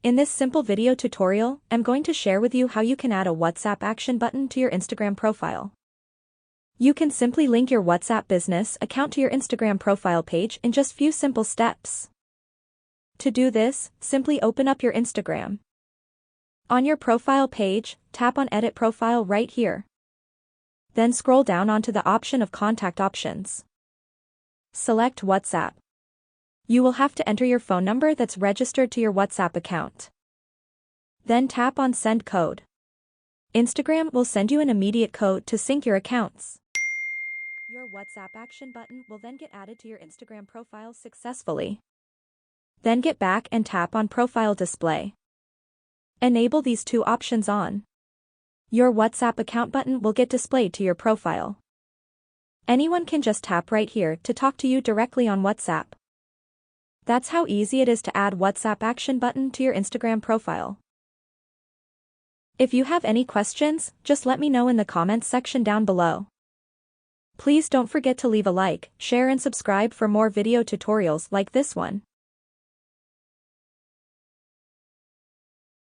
In this simple video tutorial, I'm going to share with you how you can add a WhatsApp action button to your Instagram profile. You can simply link your WhatsApp business account to your Instagram profile page in just few simple steps. To do this, simply open up your Instagram. On your profile page, tap on Edit Profile right here. Then scroll down onto the option of Contact Options. Select WhatsApp. You will have to enter your phone number that's registered to your WhatsApp account. Then tap on Send Code. Instagram will send you an immediate code to sync your accounts. Your WhatsApp action button will then get added to your Instagram profile successfully. Then get back and tap on Profile Display. Enable these two options on. Your WhatsApp account button will get displayed to your profile. Anyone can just tap right here to talk to you directly on WhatsApp. That's how easy it is to add WhatsApp action button to your Instagram profile. If you have any questions, just let me know in the comments section down below. Please don't forget to leave a like, share and subscribe for more video tutorials like this one.